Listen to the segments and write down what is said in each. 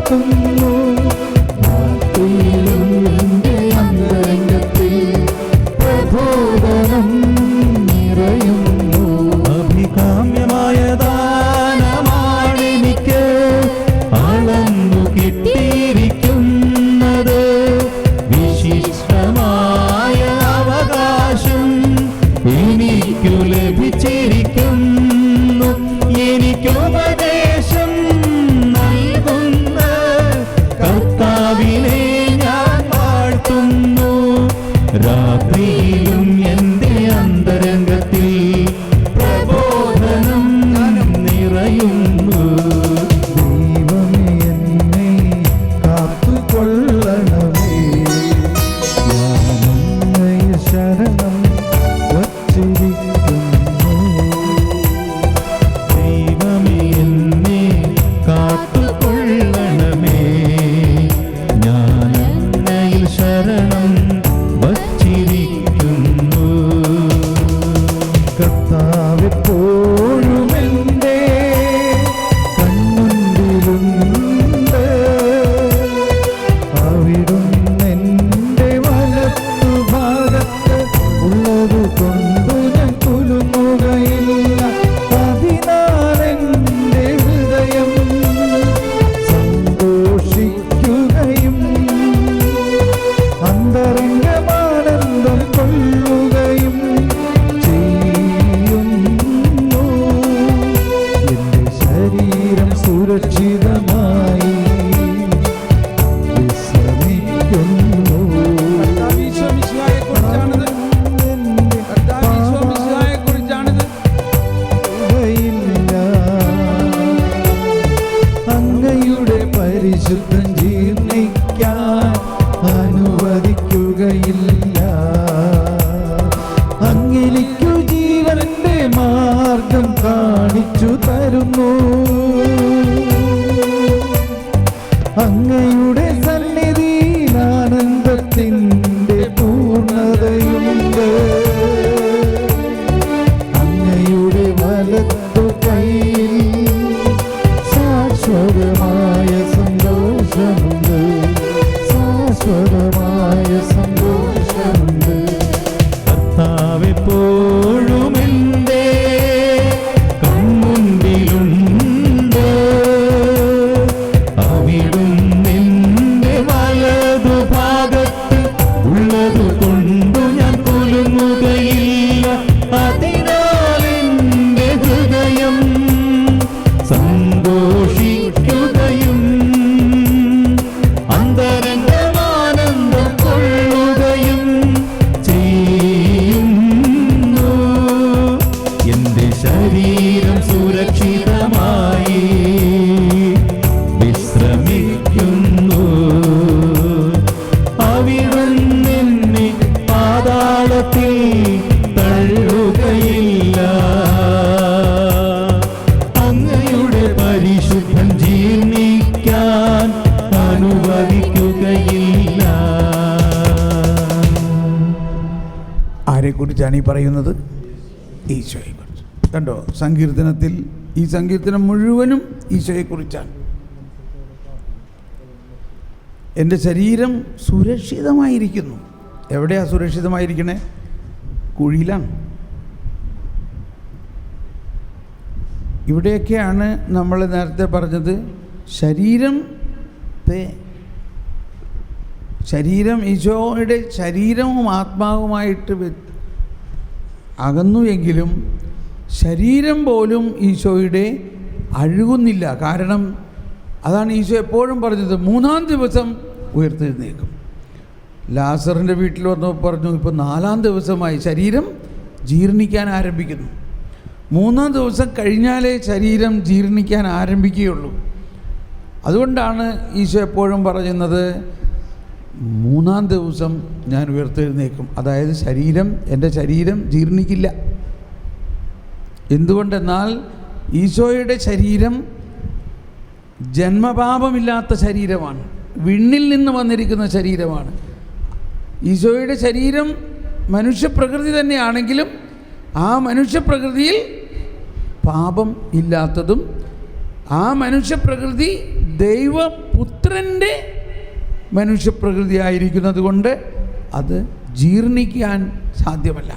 കേൾക്കുന്നു. രാത്രിയിലും എൻ്റെ അന്തരംഗത്തിൽ പ്രബോധനം നിറയുന്നു. അഭികാമ്യമായ ദാനമാണെനിക്ക് അളന്നു കിട്ടിയിരിക്കുന്നത്. വിശിഷ്ടമായ അവകാശം എനിക്കു ലഭിച്ചിരിക്കുന്നു. എനിക്കുപദേശം നൽകുന്ന കർത്താവിനെ ഞാൻ വാഴ്ത്തുന്നു. രാത്രിയിലും എൻ്റെ അന്തരംഗത്തിൽ പ്രബോധനം നിറയുന്നു. ദൈവമേ എന്നെ കാത്തുകൊള്ളണമേ. ഞാൻ ശരണം വച്ചിരിക്കുന്നു. ദൈവമേ എന്നെ കാത്തുകൊള്ളണമേ. ഞാൻ അങ്ങയിൽ ശരണം വച്ചിരിക്കുന്നു. കർത്താവെപ്പോഴും എൻ്റെ കൺമുൻപിലുണ്ട്. അവിടുന്ന് എൻ്റെ വലത്തുഭാഗത്ത് ഉള്ളത് കൊണ്ട് ഞാൻ കുലുങ്ങുകയില്ല. അതിനാൽ എൻ്റെ ഹൃദയം സന്തോഷിക്കുകയും അന്തരംഗമാനന്ദം കൊള്ളുകയും ചെയ്യുന്നു. എൻ്റെ ശരീരം സുരക്ഷിതമായി വിശ്രമിക്കുന്നു. അങ്ങയുടെ പരിശുദ്ധം ജീർണിക്കാൻ അനുവദിക്കുകയില്ല. അങ്ങെനിക്കു ജീവന്റെ മാർഗം കാണിച്ചു തരുന്നു. അങ്ങയുടെ സന്നിധിയിൽ ആനന്ദത്തിൻ്റെ പൂർണ്ണതയുണ്ട്. അങ്ങയുടെ വലത്തു കൈയിൽ ശാശ്വതമായ സന്തോഷമുണ്ട്. ശാശ്വതമായ സന്തോഷമുണ്ട്. കർത്താവെപ്പോഴും എൻ്റെ കൺമുൻപിലുണ്ട്. അവിടുന്ന് എൻ്റെ വലതുഭാഗത്ത് ഉള്ളത് കൊണ്ടു ഞാൻ കുലുങ്ങുകയില്ല. അതിനാൽ എൻ്റെ ഹൃദയം സന്തോഷിക്കുകയും അന്തരംഗമാനന്ദം കൊള്ളുകയും ചെയ്യുന്നു. എൻ്റെ ശരീരം സുരക്ഷിതമായി വിശ്രമിക്കുന്നു. അവിടുന്ന് എന്നെ പാതാളത്തിൽ തള്ളുകയില്ല. അങ്ങയുടെ പരിശുദ്ധം ജീർണിക്കാൻ അനുവദിക്കുകയില്ല. ആരെക്കുറിച്ചാണ് ഈ പറയുന്നത്? ഈശോയെക്കുറിച്ച്. കണ്ടോ, സങ്കീർത്തനത്തിൽ ഈ സങ്കീർത്തനം മുഴുവനും ഈശോയെക്കുറിച്ചാണ്. എൻ്റെ ശരീരം സുരക്ഷിതമായിരിക്കുന്നു. എവിടെയാ സുരക്ഷിതമായിരിക്കണേ? കുഴിയിലാണ്. ഇവിടെയൊക്കെയാണ് നമ്മൾ നേരത്തെ പറഞ്ഞത് ശരീരം ഈശോയുടെ ശരീരവും ആത്മാവുമായിട്ട് അകന്നുവെങ്കിലും ശരീരം പോലും ഈശോയുടെ അഴുകുന്നില്ല. കാരണം അതാണ് ഈശോ എപ്പോഴും പറഞ്ഞത്, 3-ാം ദിവസം ഉയർത്തെഴുന്നേൽക്കും. ലാസറിൻ്റെ വീട്ടിൽ വന്നപ്പോൾ പറഞ്ഞു, ഇപ്പോൾ 4-ാം ദിവസമായി ശരീരം ജീർണിക്കാൻ ആരംഭിക്കുന്നു. 3-ാം ദിവസം കഴിഞ്ഞാലേ ശരീരം ജീർണിക്കാൻ ആരംഭിക്കുകയുള്ളൂ. അതുകൊണ്ടാണ് ഈശോ എപ്പോഴും പറയുന്നത്, 3-ാം ദിവസം ഞാൻ ഉയർത്തെഴുന്നേൽക്കും. അതായത് എൻ്റെ ശരീരം ജീർണിക്കില്ല. എന്തുകൊണ്ടെന്നാൽ ഈശോയുടെ ശരീരം ജന്മപാപമില്ലാത്ത ശരീരമാണ്, വിണ്ണിൽ നിന്ന് വന്നിരിക്കുന്ന ശരീരമാണ്. ഈശോയുടെ ശരീരം മനുഷ്യപ്രകൃതി തന്നെയാണെങ്കിലും ആ മനുഷ്യപ്രകൃതിയിൽ പാപം ഇല്ലാത്തതും ആ മനുഷ്യപ്രകൃതി ദൈവപുത്രൻ്റെ മനുഷ്യപ്രകൃതിയായിരിക്കുന്നത് കൊണ്ട് അത് ജീർണിക്കാൻ സാധ്യമല്ല.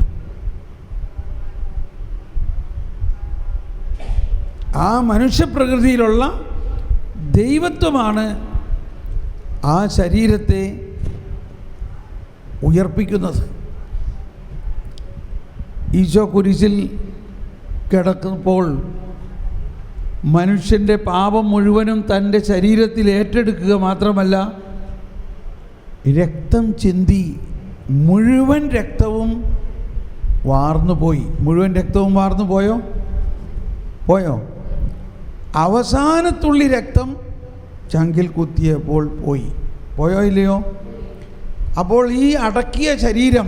ആ മനുഷ്യപ്രകൃതിയിലുള്ള ദൈവത്വമാണ് ആ ശരീരത്തെ ഉയർപ്പിക്കുന്നത്. ഈശോ കുരിശിൽ കിടക്കുമ്പോൾ മനുഷ്യൻ്റെ പാപം മുഴുവനും തൻ്റെ ശരീരത്തിൽ ഏറ്റെടുക്കുക മാത്രമല്ല, രക്തം ചിന്തി മുഴുവൻ രക്തവും വാർന്നുപോയി. മുഴുവൻ രക്തവും വാർന്നു പോയോ? അവസാനത്തുള്ളി രക്തം ചങ്കിൽ കുത്തിയപ്പോൾ പോയോ ഇല്ലയോ? അപ്പോൾ ഈ അടക്കിയ ശരീരം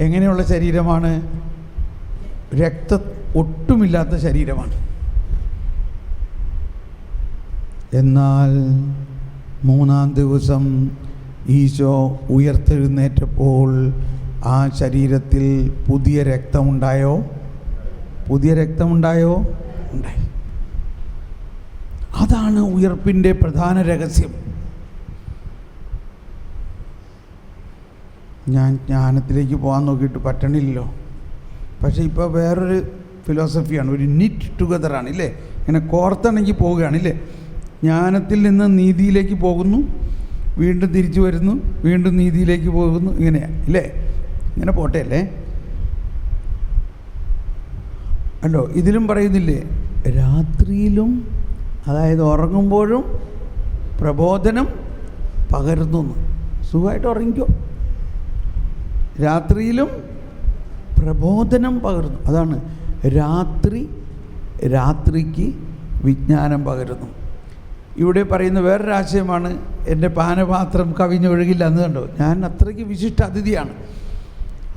എങ്ങനെയുള്ള ശരീരമാണ്? രക്തം ഒട്ടുമില്ലാത്ത ശരീരമാണ്. എന്നാൽ മൂന്നാം ദിവസം ഈശോ ഉയർത്തെഴുന്നേറ്റപ്പോൾ ആ ശരീരത്തിൽ പുതിയ രക്തമുണ്ടായോ? ഉണ്ടായി. അതാണ് ഉയർപ്പിൻ്റെ പ്രധാന രഹസ്യം. ഞാൻ ജ്ഞാനത്തിലേക്ക് പോകാൻ നോക്കിയിട്ട് പറ്റണില്ലല്ലോ. പക്ഷേ ഇപ്പോൾ വേറൊരു ഫിലോസഫിയാണ്, ഒരു നിറ്റ് ടുഗദറാണ് ഇല്ലേ? ഇങ്ങനെ കോർത്തിണങ്ങി പോവുകയാണില്ലേ? ജ്ഞാനത്തിൽ നിന്ന് നീതിയിലേക്ക് പോകുന്നു, വീണ്ടും തിരിച്ചു വരുന്നു, വീണ്ടും നീതിയിലേക്ക് പോകുന്നു, ഇങ്ങനെയാണ് ഇല്ലേ? ഇങ്ങനെ പോട്ടെ അല്ലേ? അല്ലോ, ഇതിലും പറയുന്നില്ലേ, രാത്രിയിലും അതായത് ഉറങ്ങുമ്പോഴും പ്രബോധനം പകരുന്നു. സുഖമായിട്ട് ഉറങ്ങിക്കോ. രാത്രിയിലും പ്രബോധനം പകരുന്നു. അതാണ് രാത്രിക്ക് വിജ്ഞാനം പകരുന്നു. ഇവിടെ പറയുന്ന വേറൊരു ആശയമാണ്, എൻ്റെ പാനപാത്രം കവിഞ്ഞൊഴുകില്ല എന്ന്. കണ്ടോ, ഞാൻ അത്രയ്ക്ക് വിശിഷ്ട അതിഥിയാണ്.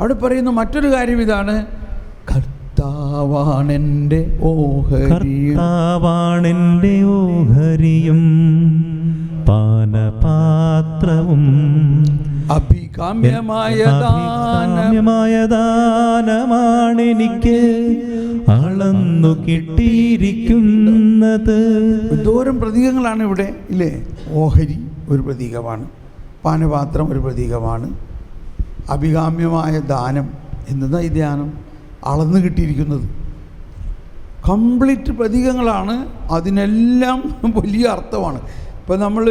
അവിടെ പറയുന്ന മറ്റൊരു കാര്യം ഇതാണ്, കർത്താവാണെൻ്റെ ഓഹരിയും പാനപാത്രവും അഭികാമ്യമായ ദാനമാണെനിക്ക് അളന്നു കിട്ടിയിരിക്കുന്നത്. എന്തോരം പ്രതീകങ്ങളാണ് ഇവിടെ ഇല്ലേ? ഓഹരി ഒരു പ്രതീകമാണ്, പാനപാത്രം ഒരു പ്രതീകമാണ്, അഭികാമ്യമായ ദാനം എന്നതാ ഈ ധ്യാനം, അളന്നു കിട്ടിയിരിക്കുന്നത്. കംപ്ലീറ്റ് പ്രതീകങ്ങളാണ്, അതിനെല്ലാം വലിയ അർത്ഥമാണ്. ഇപ്പം നമ്മൾ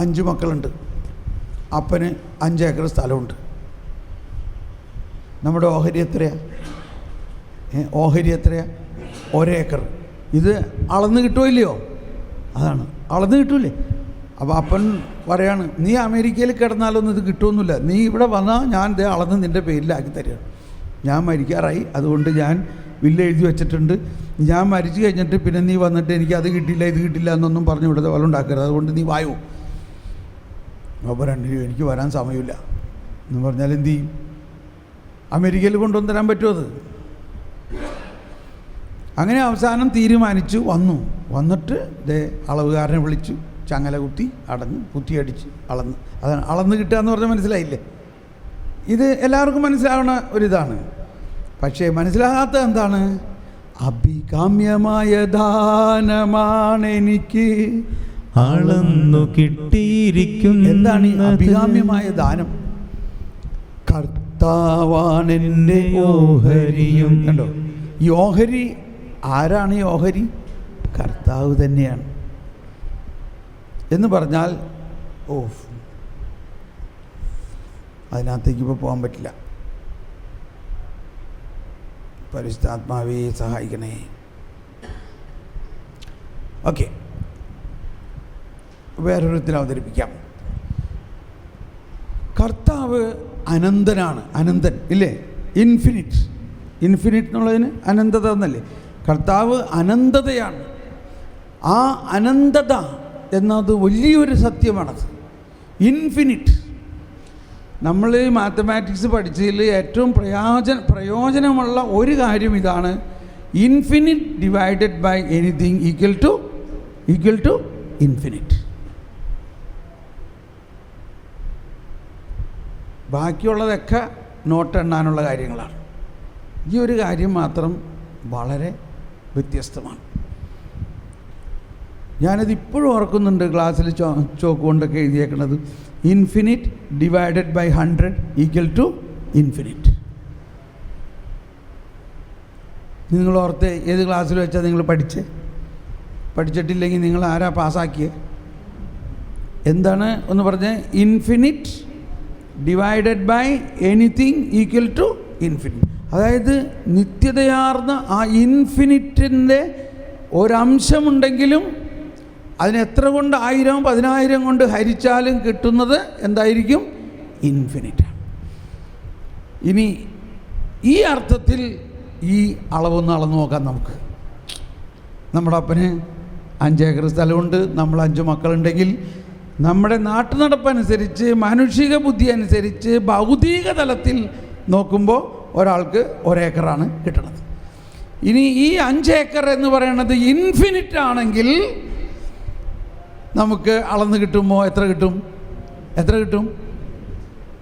5 മക്കളുണ്ട്, അപ്പന് 5 ഏക്കർ സ്ഥലമുണ്ട്. നമ്മുടെ ഓഹരി എത്രയാണ്? 1 ഏക്കർ. ഇത് അളന്ന് കിട്ടുമോ ഇല്ലയോ? അതാണ്, അളന്ന് കിട്ടൂലേ? അപ്പോൾ അപ്പൻ പറയാണ്, നീ അമേരിക്കയിൽ കിടന്നാലൊന്നും ഇത് കിട്ടുമൊന്നുമില്ല, നീ ഇവിടെ വന്നാൽ ഞാൻ ഇത് അളന്ന് നിൻ്റെ പേരിലാക്കി തരികയാണ്. ഞാൻ മരിക്കാറായി, അതുകൊണ്ട് ഞാൻ ബില്ല് എഴുതി വെച്ചിട്ടുണ്ട്. ഞാൻ മരിച്ചു കഴിഞ്ഞിട്ട് പിന്നെ നീ വന്നിട്ട് എനിക്ക് അത് കിട്ടില്ല ഇത് കിട്ടില്ല എന്നൊന്നും പറഞ്ഞു വിടത് വല്ല ഉണ്ടാക്കരുത്, അതുകൊണ്ട് നീ വായോ. അപ്പോൾ എനിക്ക് വരാൻ സമയമില്ല എന്ന് പറഞ്ഞാൽ എന്തു ചെയ്യും? അമേരിക്കയിൽ കൊണ്ടുവന്ന് തരാൻ പറ്റുമോ അത്? അങ്ങനെ അവസാനം തീരുമാനിച്ചു, വന്നിട്ട് ദേ അളവുകാരനെ വിളിച്ചു, ചങ്ങല കുത്തി അടഞ്ഞ് കുത്തിയടിച്ച് അളന്ന്. അതാണ് അളന്ന് കിട്ടുക എന്ന് പറഞ്ഞാൽ മനസ്സിലായില്ലേ? ഇത് എല്ലാവർക്കും മനസ്സിലാവുന്ന ഒരിതാണ്. പക്ഷേ മനസ്സിലാകാത്ത എന്താണ്? അഭികാമ്യമായ ദാനമാണ് എനിക്ക് അളന്നു കിട്ടിയിരിക്കുന്നു. എന്താണ് ഈ അഭികാമ്യമായ ദാനം? കർത്താവാണെൻ്റെ ഓഹരിയും. കണ്ടോ, ഈ ഓഹരി ആരാണ്? ഈ ഓഹരി കർത്താവ് തന്നെയാണ് എന്ന് പറഞ്ഞാൽ അതിനകത്തേക്ക് ഇപ്പോൾ പോകാൻ പറ്റില്ല. പരിശുദ്ധാത്മാവേ സഹായിക്കണേ. ഓക്കെ, വേറൊരുത്തിൽ അവതരിപ്പിക്കാം. കർത്താവ് അനന്തനാണ്. അനന്തൻ ഇല്ലേ? ഇൻഫിനിറ്റ് എന്നുള്ളതിന് അനന്തത എന്നല്ലേ? കർത്താവ് അനന്തതയാണ്. ആ അനന്തത എന്നത് വലിയൊരു സത്യമാണത്. ഇൻഫിനിറ്റ്. നമ്മൾ മാത്തമാറ്റിക്സ് പഠിച്ചതിൽ ഏറ്റവും പ്രയോജനമുള്ള ഒരു കാര്യം ഇതാണ്, infinite divided by anything equal to infinite. ബാക്കിയുള്ളതൊക്കെ നോട്ടെണ്ണാനുള്ള കാര്യങ്ങളാണ്. ഈ ഒരു കാര്യം മാത്രം വളരെ വ്യത്യസ്തമാണ്. ഞാനത് ഇപ്പോഴും ഓർക്കുന്നുണ്ട്. ക്ലാസ്സിൽ ചോക്ക് കൊണ്ടൊക്കെ എഴുതിയേക്കണത് infinite divided by 100 equal to infinite. നിങ്ങൾ ഓർത്ത് ഏത് ക്ലാസ്സിൽ വെച്ചാൽ നിങ്ങൾ പഠിച്ചിട്ടില്ലെങ്കിൽ നിങ്ങൾ ആരാ പാസ്സാക്കിയേ? എന്താണ് ഒന്ന് പറഞ്ഞേ? Infinite divided by anything equal to infinite. അതായത് നിത്യതയാർന്ന ആ ഇൻഫിനിറ്റിൻ്റെ ഒരംശമുണ്ടെങ്കിലും അതിന് എത്ര കൊണ്ട് 1000 10,000 കൊണ്ട് ഹരിച്ചാലും കിട്ടുന്നത് എന്തായിരിക്കും? ഇൻഫിനിറ്റാണ്. ഇനി ഈ അർത്ഥത്തിൽ ഈ അളവൊന്ന് അളന്ന് നോക്കാം നമുക്ക്. നമ്മുടെ അപ്പന് 5 ഏക്കർ സ്ഥലമുണ്ട്, നമ്മൾ 5 മക്കളുണ്ടെങ്കിൽ നമ്മുടെ നാട്ടുനടപ്പനുസരിച്ച് മാനുഷിക ബുദ്ധി അനുസരിച്ച് ഭൗതിക തലത്തിൽ നോക്കുമ്പോൾ ഒരാൾക്ക് 1 ഏക്കറാണ് കിട്ടുന്നത്. ഇനി ഈ 5 ഏക്കർ എന്ന് പറയുന്നത് ഇൻഫിനിറ്റ് ആണെങ്കിൽ നമുക്ക് അളന്ന് കിട്ടുമ്പോൾ എത്ര കിട്ടും?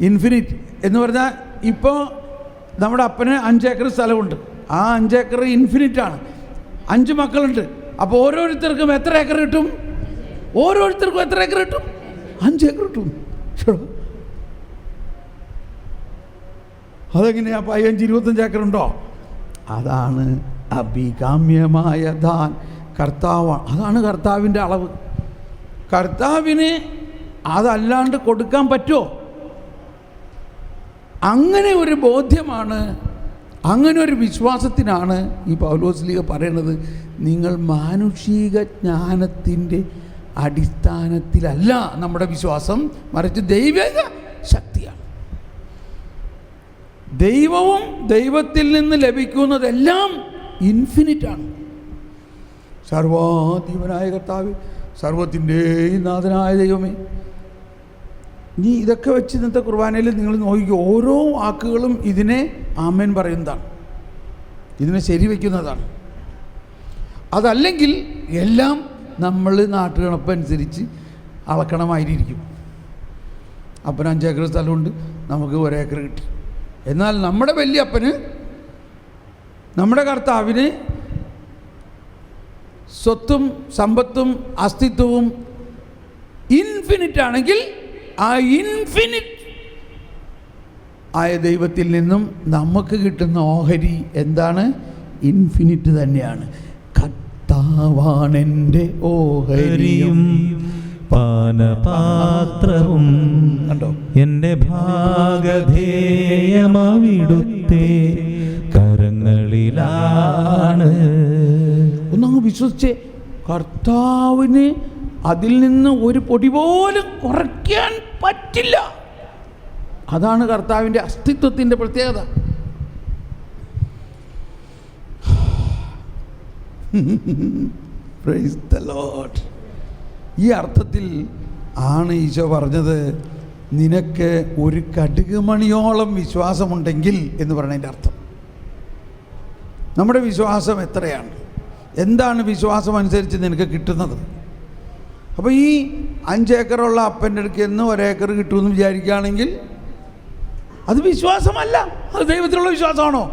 ഇൻഫിനിറ്റ് എന്ന് പറഞ്ഞാൽ ഇപ്പോൾ നമ്മുടെ അപ്പന് 5 ഏക്കർ സ്ഥലമുണ്ട്. ആ 5 ഏക്കർ ഇൻഫിനിറ്റാണ്. 5 മക്കളുണ്ട്. അപ്പോൾ ഓരോരുത്തർക്കും എത്ര ഏക്കർ കിട്ടും? 5 ഏക്കർ കിട്ടും. അതെങ്ങനെയാ? 15-25 ഏക്കർ ഉണ്ടോ? അതാണ് അഭികാമ്യമായ ദാൻ. കർത്താവാണ്. അതാണ് കർത്താവിൻ്റെ അളവ്. കർത്താവിന് അതല്ലാണ്ട് കൊടുക്കാൻ പറ്റുമോ? അങ്ങനെ ഒരു ബോധ്യമാണ്, അങ്ങനെ ഒരു വിശ്വാസത്തിനാണ് ഈ പൗലോസ്ലീഹ പറയുന്നത്, നിങ്ങൾ മാനുഷിക ജ്ഞാനത്തിൻ്റെ അടിസ്ഥാനത്തിലല്ല നമ്മുടെ വിശ്വാസം, മറിച്ച് ദൈവിക ശക്തിയാണ്. ദൈവവും ദൈവത്തിൽ നിന്ന് ലഭിക്കുന്നതെല്ലാം ഇൻഫിനിറ്റാണ്. സർവാധിപനായ കർത്താവ്, സർവത്തിൻ്റെയും നാഥനായ ദൈവമേ, നീ ഇതൊക്കെ വെച്ച് ഇന്നത്തെ കുർബാനയിൽ നിങ്ങൾ നോക്കിക്കോ. ഓരോ വാക്കുകളും ഇതിനെ ആമേൻ പറയുന്നതാണ്, ഇതിനെ ശരിവെക്കുന്നതാണ്. അതല്ലെങ്കിൽ എല്ലാം നമ്മൾ നാട്ടുകണപ്പനുസരിച്ച് അളക്കണമായിരിക്കും. അപ്പന് 5 ഏക്കർ സ്ഥലമുണ്ട്, നമുക്ക് 1 ഏക്കർ കിട്ടി. എന്നാൽ നമ്മുടെ വല്യപ്പന്, നമ്മുടെ കർത്താവിന് സ്വത്തും സമ്പത്തും അസ്തിത്വവും ഇൻഫിനിറ്റ് ആണെങ്കിൽ ആ ഇൻഫിനിറ്റ് ആയ ദൈവത്തിൽ നിന്നും നമുക്ക് കിട്ടുന്ന ഓഹരി എന്താണ്? ഇൻഫിനിറ്റ് തന്നെയാണ്. കർത്താവാണെൻ്റെ ഓഹരിയും പാനപാത്രവും കണ്ടോ? എൻ്റെ ഭാഗധേയമാവിടുത്തെ കരങ്ങളിലാണ്. ഒന്നങ്ങ് വിശ്വസിച്ചേ, കർത്താവിന് അതിൽ നിന്ന് ഒരു പൊടി പോലും കുറയ്ക്കാൻ പറ്റില്ല. അതാണ് കർത്താവിൻ്റെ അസ്തിത്വത്തിൻ്റെ പ്രത്യേകത. Praise the Lord. ഈ അർത്ഥത്തിൽ ആണ് ഈശോ പറഞ്ഞത്, നിനക്ക് ഒരു കടുക് മണിയോളം വിശ്വാസമുണ്ടെങ്കിൽ എന്ന് പറയുന്നതിൻ്റെ അർത്ഥം. നമ്മുടെ വിശ്വാസം എത്രയാണ്? എന്താണ് വിശ്വാസം അനുസരിച്ച് നിനക്ക് കിട്ടുന്നത്? അപ്പോൾ ഈ 5 ഏക്കറുള്ള അപ്പൻ്റെ അടുക്കൽ നിന്ന് 1 ഏക്കർ കിട്ടുമെന്ന് വിചാരിക്കുകയാണെങ്കിൽ അത് വിശ്വാസമല്ല. അത് ദൈവത്തിലുള്ള വിശ്വാസമാണോ?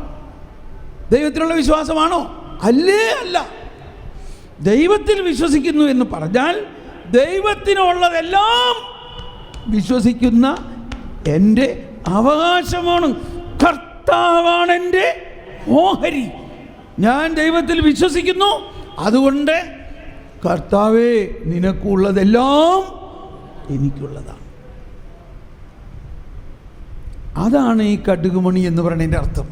ദൈവത്തിലുള്ള വിശ്വാസമാണോ? അല്ല. ദൈവത്തിൽ വിശ്വസിക്കുന്നു എന്ന് പറഞ്ഞാൽ ദൈവത്തിനുള്ളതെല്ലാം വിശ്വസിക്കുന്ന എൻ്റെ അവകാശമാണ്. കർത്താവാണ് എൻ്റെ ഓഹരി. ഞാൻ ദൈവത്തിൽ വിശ്വസിക്കുന്നു, അതുകൊണ്ട് കർത്താവേ നിനക്കുള്ളതെല്ലാം എനിക്കുള്ളതാണ്. അതാണ് ഈ കടുകുമണി എന്ന് പറയുന്നതിൻ്റെ അർത്ഥം.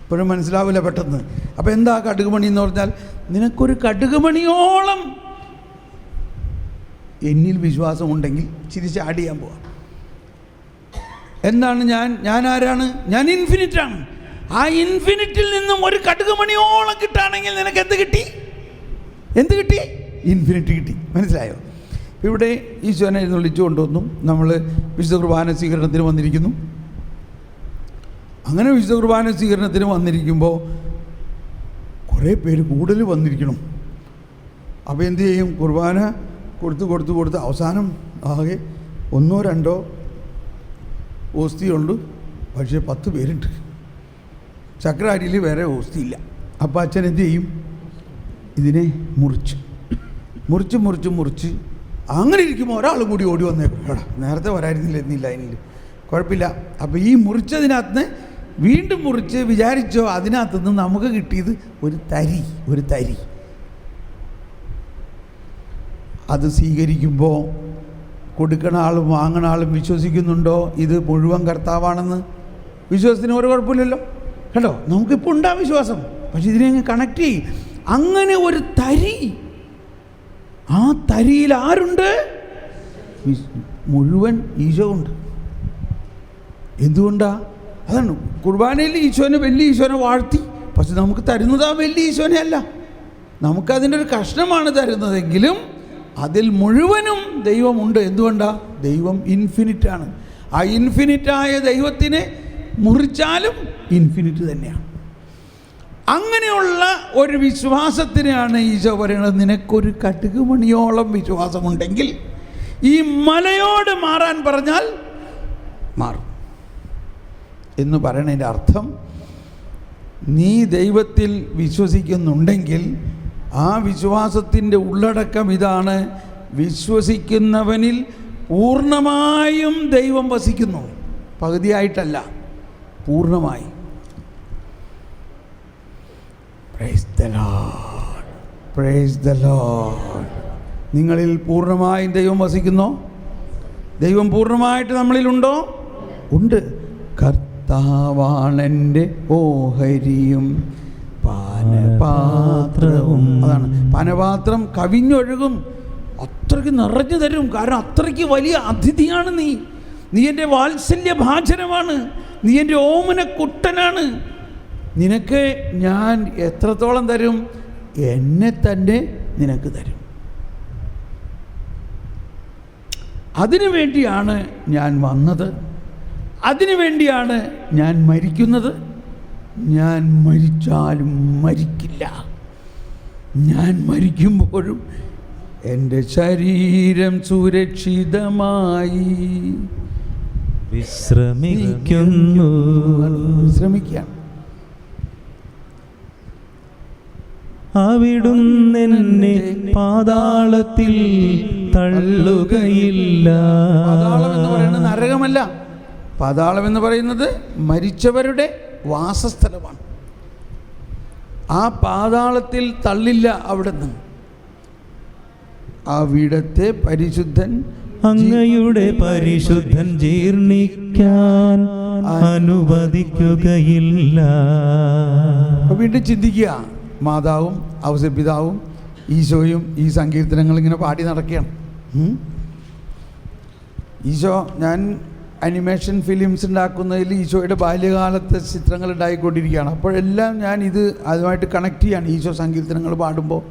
ഇപ്പോഴും മനസ്സിലാവില്ല പെട്ടെന്ന്. അപ്പോൾ എന്താ കടുകുമണി എന്ന് പറഞ്ഞാൽ? നിനക്കൊരു കടുകുമണിയോളം എന്നിൽ വിശ്വാസമുണ്ടെങ്കിൽ ചിരിച്ച് ആഡ് ചെയ്യാൻ പോവാം. എന്താണ് ഞാൻ ആരാണ്? ഞാൻ ഇൻഫിനിറ്റാണ്. ആ ഇൻഫിനിറ്റിൽ നിന്നും ഒരു കടുകുമണിയോളം കിട്ടുകയാണെങ്കിൽ നിനക്ക് എന്ത് കിട്ടി? ഇൻഫിനിറ്റ് കിട്ടി. മനസ്സിലായോ? ഇവിടെ ഈശോനെ എഴുന്നള്ളിച്ചു കൊണ്ടുവന്നു. നമ്മൾ വിശുദ്ധ കുർബാന സ്വീകരണത്തിന് വന്നിരിക്കുന്നു. അങ്ങനെ വിശുദ്ധ കുർബാന സ്വീകരണത്തിന് വന്നിരിക്കുമ്പോൾ കുറേ പേര് കൂടുതൽ വന്നിരിക്കണം. അപ്പോൾ എന്തു ചെയ്യും? കുർബാന കൊടുത്ത് അവസാനം ആകെ 1-2 ഓസ്തിയുണ്ട്, പക്ഷേ 10 പേരുണ്ട്. ചക്രാരിയിൽ വേറെ ഓസ്തിയില്ല. അപ്പോൾ അച്ഛൻ എന്തു ചെയ്യും? ഇതിനെ മുറിച്ച് അങ്ങനെ ഇരിക്കുമ്പോൾ ഒരാളും കൂടി ഓടി വന്നേക്കും. എടാ നേരത്തെ വരായിരുന്നില്ല ഇനിയിൽ കുഴപ്പമില്ല. അപ്പോൾ ഈ മുറിച്ചതിനകത്ത് വീണ്ടും മുറിച്ച് വിചാരിച്ചോ അതിനകത്തുനിന്ന് നമുക്ക് കിട്ടിയത് ഒരു തരി. അത് സ്വീകരിക്കുമ്പോൾ കൊടുക്കണ ആളും വാങ്ങണ ആളും വിശ്വസിക്കുന്നുണ്ടോ ഇത് മുഴുവൻ കർത്താവാണെന്ന്? വിശ്വാസത്തിന് ഒരു കുഴപ്പമില്ലല്ലോ കേട്ടോ. നമുക്കിപ്പോൾ ഉണ്ടാ വിശ്വാസം, പക്ഷെ ഇതിനെ കണക്ട് ചെയ്യും. അങ്ങനെ ഒരു തരി, ആ തരിയിൽ ആരുണ്ട്? മുഴുവൻ ഈശോ ഉണ്ട്. എന്തുകൊണ്ടാ? അതാണ് കുർബാനയിൽ വലിയ ഈശോനെ വാഴ്ത്തി, പക്ഷെ നമുക്ക് തരുന്നത് ആ വലിയ ഈശോനെ അല്ല, നമുക്കതിൻ്റെ ഒരു കഷ്ണമാണ് തരുന്നതെങ്കിലും അതിൽ മുഴുവനും ദൈവമുണ്ട്. എന്തുകൊണ്ടാ? ദൈവം ഇൻഫിനിറ്റാണ്. ആ ഇൻഫിനിറ്റായ ദൈവത്തിനെ മുറിച്ചാലും ഇൻഫിനിറ്റ് തന്നെയാണ്. അങ്ങനെയുള്ള ഒരു വിശ്വാസത്തിനെയാണ് ഈശോ പറയുന്നത്, നിനക്കൊരു കടുകുമണിയോളം വിശ്വാസമുണ്ടെങ്കിൽ ഈ മലയോട് മാറാൻ പറഞ്ഞാൽ മാറും എന്ന് പറയണതിൻ്റെ അർത്ഥം, നീ ദൈവത്തിൽ വിശ്വസിക്കുന്നുണ്ടെങ്കിൽ ആ വിശ്വാസത്തിൻ്റെ ഉള്ളടക്കം ഇതാണ്: വിശ്വസിക്കുന്നവനിൽ പൂർണ്ണമായും ദൈവം വസിക്കുന്നു. പകുതിയായിട്ടല്ല, പൂർണ്ണമായി. Praise the Lord, praise the Lord. നിങ്ങളിൽ പൂർണ്ണമായും ദൈവം വസിക്കുന്നോ? ദൈവം പൂർണ്ണമായിട്ട് നമ്മളിലുണ്ടോ? ഉണ്ട്. കർത്താവാണെൻ്റെ ഓഹരിയും പാനപാത്രവും. അതാണ്, പാനപാത്രം കവിഞ്ഞൊഴുകും, അത്രയ്ക്ക് നിറഞ്ഞു തരും. കാരണം അത്രയ്ക്ക് വലിയ അതിഥിയാണ് നീ എൻ്റെ വാത്സല്യഭാചനമാണ്, നീ എൻ്റെ ഓമനക്കുട്ടനാണ്. നിനക്ക് ഞാൻ എത്രത്തോളം തരും? എന്നെ തന്നെ നിനക്ക് തരും. അതിനു വേണ്ടിയാണ് ഞാൻ വന്നത്, അതിനു വേണ്ടിയാണ് ഞാൻ മരിക്കുന്നത്. ഞാൻ മരിച്ചാലും മരിക്കില്ല, ഞാൻ മരിക്കുമ്പോഴും എൻ്റെ ശരീരം സുരക്ഷിതമായി വിശ്രമിക്കുകയാണ്. അവിടുന്നെന്നെ പാതാളത്തിൽ തള്ളുകയില്ല. പാതാളം എന്ന് പറയുന്നത് നരകമല്ല. പാതാളം എന്ന് പറയുന്നത് മരിച്ചവരുടെ വാസസ്ഥലമാണ്. ആ പാതാളത്തിൽ തള്ളില്ല. അവിടുന്ന് അവിടത്തെ പരിശുദ്ധൻ, അങ്ങയുടെ പരിശുദ്ധൻ ജീർണിക്കാൻ അനുവദിക്കുകയില്ല. വീണ്ടും ചിന്തിക്കുക, മാതാവും ഔസപിതാവും ഈശോയും ഈ സങ്കീർത്തനങ്ങൾ ഇങ്ങനെ പാടി നടക്കുകയാണ്. ഈശോ, ഞാൻ അനിമേഷൻ ഫിലിംസ് ഉണ്ടാക്കുന്നതിൽ ഈശോയുടെ ബാല്യകാലത്തെ ചിത്രങ്ങൾ ഉണ്ടായിക്കൊണ്ടിരിക്കുകയാണ്. അപ്പോഴെല്ലാം ഞാൻ ഇത് അതുമായിട്ട് കണക്ട് ചെയ്യാണ്. ഈശോ സങ്കീർത്തനങ്ങൾ പാടുമ്പോൾ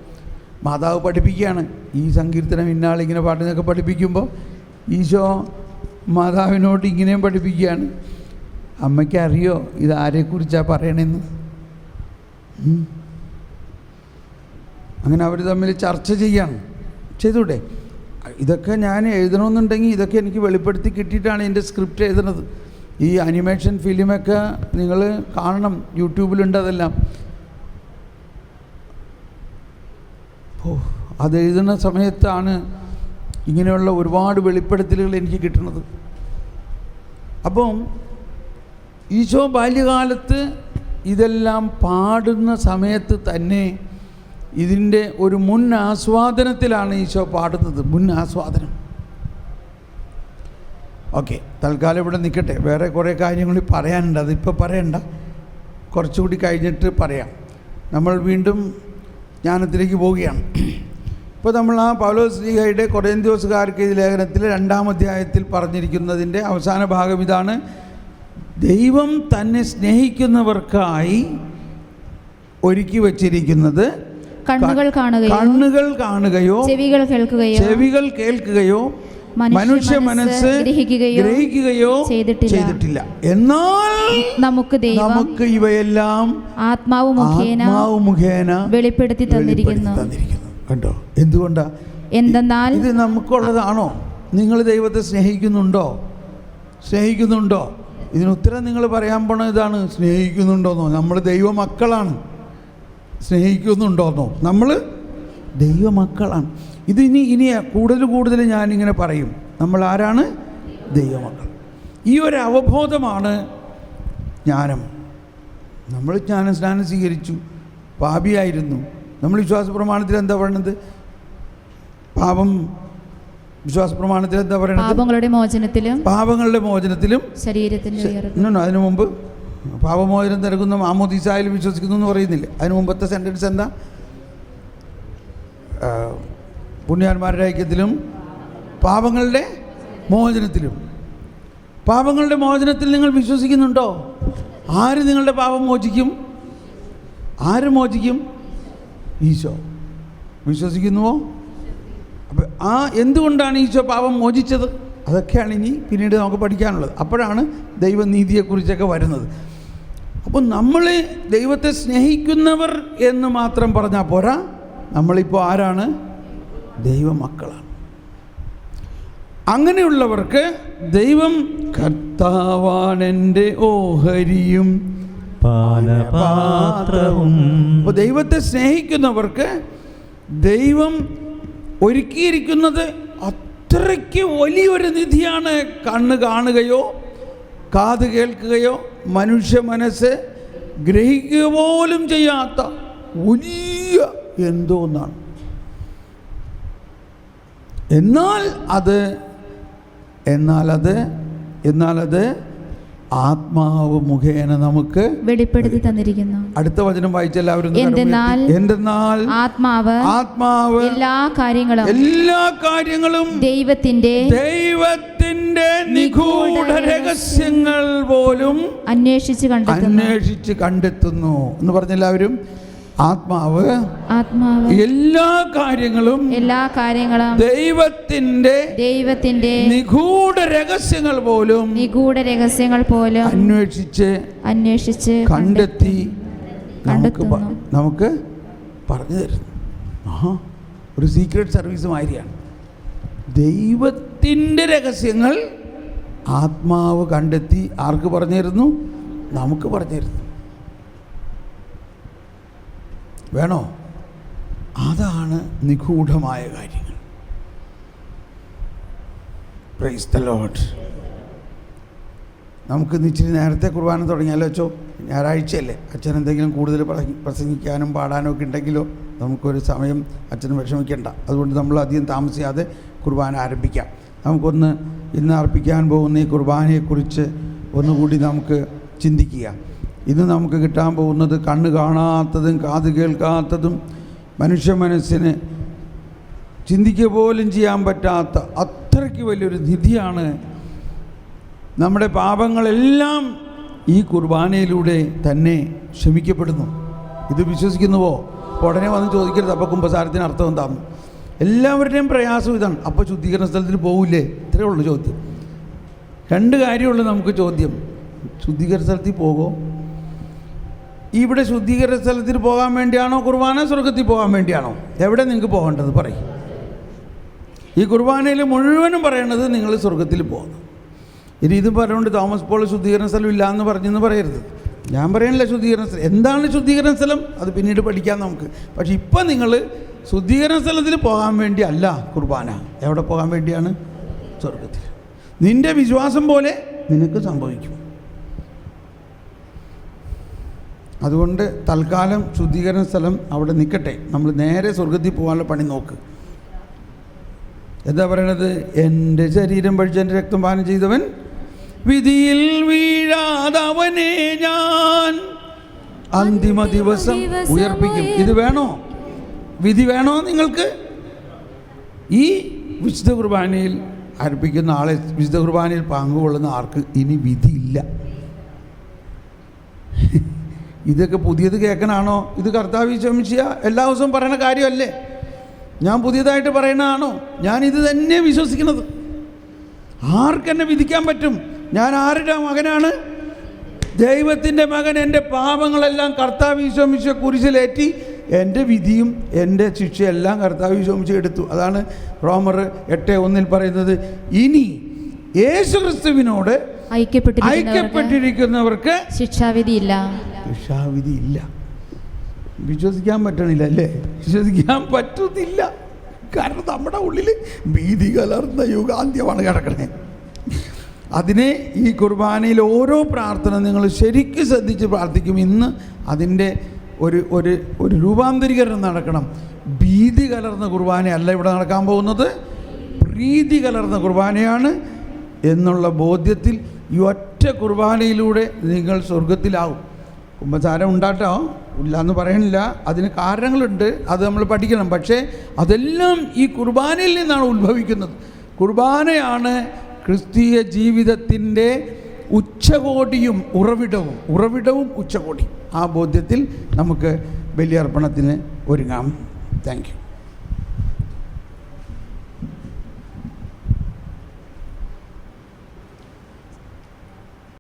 മാതാവ് പഠിപ്പിക്കുകയാണ്, ഈ സങ്കീർത്തനം ഇന്നാളിങ്ങനെ പാടുന്നതൊക്കെ പഠിപ്പിക്കുമ്പോൾ ഈശോ മാതാവിനോട് ഇങ്ങനെയും പഠിപ്പിക്കുകയാണ്. അമ്മയ്ക്ക് അറിയോ ഇത് ആരെക്കുറിച്ചാണ് പറയണമെന്ന്? അങ്ങനെ അവർ തമ്മിൽ ചർച്ച ചെയ്യാണ്. ചെയ്തൂടെ? ഇതൊക്കെ ഞാൻ എഴുതണമെന്നുണ്ടെങ്കിൽ ഇതൊക്കെ എനിക്ക് വെളിപ്പെടുത്തി കിട്ടിയിട്ടാണ് എൻ്റെ സ്ക്രിപ്റ്റ് എഴുതുന്നത്. ഈ അനിമേഷൻ ഫിലിമൊക്കെ നിങ്ങൾ കാണണം, യൂട്യൂബിലുണ്ട് അതെല്ലാം. അത് എഴുതുന്ന സമയത്താണ് ഇങ്ങനെയുള്ള ഒരുപാട് വെളിപ്പെടുത്തലുകൾ എനിക്ക് കിട്ടുന്നത്. അപ്പം ഈശോ ബാല്യകാലത്ത് ഇതെല്ലാം പാടുന്ന സമയത്ത് തന്നെ ഇതിൻ്റെ ഒരു മുൻ ആസ്വാദനത്തിലാണ് ഈശോ പാടുന്നത്. മുൻ ആസ്വാദനം. ഓക്കെ, തൽക്കാലം ഇവിടെ നിൽക്കട്ടെ. വേറെ കുറേ കാര്യങ്ങൾ പറയാനുണ്ട്, അതിപ്പോൾ പറയണ്ട, കുറച്ചുകൂടി കഴിഞ്ഞിട്ട് പറയാം. നമ്മൾ വീണ്ടും ജ്ഞാനത്തിലേക്ക് പോവുകയാണ്. ഇപ്പോൾ നമ്മൾ ആ പൗലോസ്ലീഹയുടെ കൊരിന്ത്യോസുകാർക്ക് ഈ ലേഖനത്തിൽ 2-ാം അധ്യായത്തിൽ പറഞ്ഞിരിക്കുന്നതിൻ്റെ അവസാന ഭാഗം ഇതാണ്: ദൈവം തന്നെ സ്നേഹിക്കുന്നവർക്കായി ഒരുക്കി വച്ചിരിക്കുന്നത് കണ്ണുകൾ കാണുകയോ ചെവികൾ കേൾക്കുകയോ മനുഷ്യ മനസ്സ് ഗ്രഹിക്കുകയോ ചെയ്തിട്ടില്ല. എന്നാൽ നമുക്ക് ഇവയെല്ലാം ആത്മാവ് മുഖേന വെളിപ്പെടുത്തി തന്നിരിക്കുന്നു. കണ്ടോ? എന്തുകൊണ്ടാ? എന്തെന്നാൽ ഇത് നമുക്കുള്ളതാണോ? നിങ്ങൾ ദൈവത്തെ സ്നേഹിക്കുന്നുണ്ടോ? ഇതിന് ഉത്തരം നിങ്ങൾ പറയാൻ പോണ ഇതാണ്: സ്നേഹിക്കുന്നുണ്ടോന്നോ? നമ്മൾ ദൈവ മക്കളാണ്. സ്നേഹിക്കുന്നുണ്ടോന്നോ? നമ്മൾ ദൈവമക്കളാണ്. ഇനി കൂടുതൽ ഞാനിങ്ങനെ പറയും, നമ്മൾ ആരാണ്? ദൈവമക്കൾ. ഈ ഒരു അവബോധമാണ് ജ്ഞാനം. നമ്മൾ ജ്ഞാനസ്നാനം സ്വീകരിച്ചു, പാപിയായിരുന്നു. നമ്മൾ വിശ്വാസ പ്രമാണത്തിൽ എന്താ പറയുന്നത്? വിശ്വാസ പ്രമാണത്തിൽ എന്താ പറയുന്നത്? പാപങ്ങളുടെ മോചനത്തിലും ശരീരത്തിന്റെ അതിനു മുമ്പ് പാപമോചനം നൽകുന്ന മാമോദീസായിൽ വിശ്വസിക്കുന്നു എന്ന് പറയുന്നില്ല. അതിന് മുമ്പത്തെ സെൻറ്റൻസ് എന്താ? പുണ്യാന്മാരുടെ ഐക്യത്തിലും പാപങ്ങളുടെ മോചനത്തിലും. പാപങ്ങളുടെ മോചനത്തിൽ നിങ്ങൾ വിശ്വസിക്കുന്നുണ്ടോ? ആര് നിങ്ങളുടെ പാപം മോചിക്കും? ആര് മോചിക്കും? ഈശോ. വിശ്വസിക്കുന്നുവോ? അപ്പം എന്തുകൊണ്ടാണ് ഈശോ പാപം മോചിച്ചത്? അതൊക്കെയാണ് ഇനി പിന്നീട് നമുക്ക് പഠിക്കാനുള്ളത്. അപ്പോഴാണ് ദൈവനീതിയെക്കുറിച്ചൊക്കെ വരുന്നത്. അപ്പോൾ നമ്മൾ ദൈവത്തെ സ്നേഹിക്കുന്നവർ എന്ന് മാത്രം പറഞ്ഞാൽ പോരാ, നമ്മളിപ്പോൾ ആരാണ്? ദൈവമക്കളാണ്. അങ്ങനെയുള്ളവർക്ക് ദൈവം കർത്താവാണെൻ്റെ ഓഹരിയും പാനപാത്രവും. അപ്പോൾ ദൈവത്തെ സ്നേഹിക്കുന്നവർക്ക് ദൈവം ഒരുക്കിയിരിക്കുന്നത് അത്രയ്ക്ക് വലിയൊരു നിധിയാണ്. കണ്ണ് കാണുകയോ കാത് കേൾക്കുകയോ മനുഷ്യ മനസ്സ് ഗ്രഹിക്കുക പോലും ചെയ്യാത്ത വലിയ എന്തോ ഒന്നാണ്. എന്നാൽ അത് ആത്മാവ് മുഖേന നമുക്ക് വെളിപ്പെടുത്തി തന്നിരിക്കുന്നു. അടുത്ത വചനം വായിച്ചെല്ലാവരും. എന്തെന്നാൽ ആത്മാവ് എല്ലാ കാര്യങ്ങളും ദൈവത്തിന്റെ നിഗൂഢ രഹസ്യങ്ങൾ പോലും അന്വേഷിച്ച് കണ്ടെത്തുന്നു എന്ന് പറഞ്ഞെല്ലാവരും. ആത്മാവ് എല്ലാ കാര്യങ്ങളും ദൈവത്തിന്റെ നിഗൂഢ രഹസ്യങ്ങൾ പോലും അന്വേഷിച്ച് കണ്ടെത്തി നമുക്ക് പറഞ്ഞു തരുന്നു. ഒരു സീക്രട്ട് സർവീസ് മാതിരിയാണ്. ദൈവത്തിൻ്റെ രഹസ്യങ്ങൾ ആത്മാവ് കണ്ടെത്തി ആർക്ക് പറഞ്ഞു തരുന്നു? നമുക്ക് പറഞ്ഞു തരുന്നു. വേണോ? അതാണ് നിഗൂഢമായ കാര്യങ്ങൾ. Praise the Lord. നമുക്ക് ഇച്ചിരി നേരത്തെ കുർബാന തുടങ്ങിയാലോ? വെച്ചോ, ഞായറാഴ്ചയല്ലേ. അച്ഛൻ എന്തെങ്കിലും കൂടുതൽ പ്രസംഗിക്കാനും പാടാനും ഒക്കെ ഉണ്ടെങ്കിലോ നമുക്കൊരു സമയം അച്ഛന് വിഷമിക്കേണ്ട. അതുകൊണ്ട് നമ്മൾ അധികം താമസിയാതെ കുർബാന ആരംഭിക്കാം. നമുക്കൊന്ന് ഇന്ന് അർപ്പിക്കാൻ പോകുന്ന ഈ കുർബാനയെക്കുറിച്ച് ഒന്നുകൂടി നമുക്ക് ചിന്തിക്കുക. ഇന്ന് നമുക്ക് കിട്ടാൻ പോകുന്നത് കണ്ണ് കാണാത്തതും കാത് കേൾക്കാത്തതും മനുഷ്യ മനസ്സിന് ചിന്തിക്കുക പോലും ചെയ്യാൻ പറ്റാത്ത അത്രയ്ക്ക് വലിയൊരു നിധിയാണ്. നമ്മുടെ പാപങ്ങളെല്ലാം ഈ കുർബാനയിലൂടെ തന്നെ ക്ഷമിക്കപ്പെടുന്നു. ഇത് വിശ്വസിക്കുന്നുവോ? ഉടനെ വന്ന് ചോദിക്കരുത് അപ്പോൾ കുമ്പസാരത്തിന് അർത്ഥം എന്താണെന്ന്. എല്ലാവരുടെയും പ്രയാസം ഇതാണ്. അപ്പോൾ ശുദ്ധീകരണ സ്ഥലത്തിന് പോകില്ലേ? ഇത്രയേ ഉള്ളൂ ചോദ്യം. രണ്ട് കാര്യമുള്ളൂ നമുക്ക് ചോദ്യം. ശുദ്ധീകരണ സ്ഥലത്തിൽ പോകുമോ? ഇവിടെ ശുദ്ധീകരണ സ്ഥലത്തിൽ പോകാൻ വേണ്ടിയാണോ കുർബാന? സ്വർഗത്തിൽ പോകാൻ വേണ്ടിയാണോ? എവിടെ നിങ്ങൾക്ക് പോകേണ്ടത് പറയും? ഈ കുർബാനയിൽ മുഴുവനും പറയണത് നിങ്ങൾ സ്വർഗത്തിൽ പോകുന്നു. ഇനി ഇത് പറഞ്ഞുകൊണ്ട് തോമസ് പോൾ ശുദ്ധീകരണ സ്ഥലം ഇല്ല എന്ന് പറഞ്ഞെന്ന് പറയരുത്. ഞാൻ പറയണില്ല ശുദ്ധീകരണ സ്ഥലം. എന്താണ് ശുദ്ധീകരണ സ്ഥലം? അത് പിന്നീട് പഠിക്കാം നമുക്ക്. പക്ഷെ ഇപ്പം നിങ്ങൾ ശുദ്ധീകരണ സ്ഥലത്തിൽ പോകാൻ വേണ്ടി അല്ല കുർബാന. എവിടെ പോകാൻ വേണ്ടിയാണ്? സ്വർഗത്തിൽ. നിൻ്റെ വിശ്വാസം പോലെ നിനക്ക് സംഭവിക്കും. അതുകൊണ്ട് തൽക്കാലം ശുദ്ധീകരണ സ്ഥലം അവിടെ നിൽക്കട്ടെ. നമ്മൾ നേരെ സ്വർഗത്തിൽ പോകാനുള്ള പണി നോക്ക്. എന്താ പറയണത്? എൻ്റെ ശരീരം പഠിച്ച് എൻ്റെ രക്തം പാനം ചെയ്തവൻ വിധിയിൽ വീഴാതവനെ ഞാൻ അന്തിമ ദിവസം ഉയർപ്പിക്കും. ഇത് വേണോ? വിധി വേണോ നിങ്ങൾക്ക്? ഈ വിശുദ്ധ കുർബാനയിൽ അർപ്പിക്കുന്ന ആളെ, വിശുദ്ധ കുർബാനയിൽ പങ്കുകൊള്ളുന്ന ആർക്ക് ഇനി വിധിയില്ല. ഇതൊക്കെ പുതിയത് കേൾക്കണാണോ? ഇത് കർത്താവ് ഈശോ എല്ലാ ദിവസവും പറയുന്ന കാര്യമല്ലേ? ഞാൻ പുതിയതായിട്ട് പറയണതാണോ? ഞാനിത് തന്നെ വിശ്വസിക്കുന്നത്. ആർക്കെന്നെ വിധിക്കാൻ പറ്റും? ഞാൻ ആരുടെ മകനാണ്? ദൈവത്തിൻ്റെ മകൻ. എൻ്റെ പാപങ്ങളെല്ലാം കർത്താവ് ഈശോ കുരിശിലേറ്റി എൻ്റെ വിധിയും എൻ്റെ ശിക്ഷയെല്ലാം കർത്താവ് ഈശോ എടുത്തു. അതാണ് റോമർ 8:1 പറയുന്നത്. ഇനി യേശുക്രിസ്തുവിനോട് ഐക്യപ്പെട്ടിരിക്കുന്നവർക്ക് ശിക്ഷാവിധിയില്ല. വിശ്വസിക്കാൻ പറ്റണില്ല അല്ലേ? വിശ്വസിക്കാൻ പറ്റുന്നില്ല. കാരണം നമ്മുടെ ഉള്ളിൽ ഭീതി കലർന്ന യുഗാന്ത്യമാണ് കിടക്കണേ. അതിനെ ഈ കുർബാനയിൽ ഓരോ പ്രാർത്ഥന നിങ്ങൾ ശരിക്കും ശ്രദ്ധിച്ച് പ്രാർത്ഥിക്കും. ഇന്ന് അതിൻ്റെ ഒരു രൂപാന്തരീകരണം നടക്കണം. ഭീതി കലർന്ന കുർബാനയല്ല ഇവിടെ നടക്കാൻ പോകുന്നത്, പ്രീതി കലർന്ന കുർബാനയാണ് എന്നുള്ള ബോധ്യത്തിൽ ഈ ഒറ്റ കുർബാനയിലൂടെ നിങ്ങൾ സ്വർഗത്തിലാവും. കുമ്പസാരം ഉണ്ടാട്ടോ ഇല്ല എന്ന് പറയണില്ല, അതിന് കാരണങ്ങളുണ്ട്, അത് നമ്മൾ പഠിക്കണം. പക്ഷേ അതെല്ലാം ഈ കുർബാനയിൽ നിന്നാണ് ഉത്ഭവിക്കുന്നത്. കുർബാനയാണ് ക്രിസ്തീയ ജീവിതത്തിൻ്റെ ഉച്ചകോടിയും ഉറവിടവും ഉച്ചകോടിയും. ആ ബോധ്യത്തിൽ നമുക്ക് ബലിയർപ്പണത്തിന് ഒരുങ്ങാം. Thank you.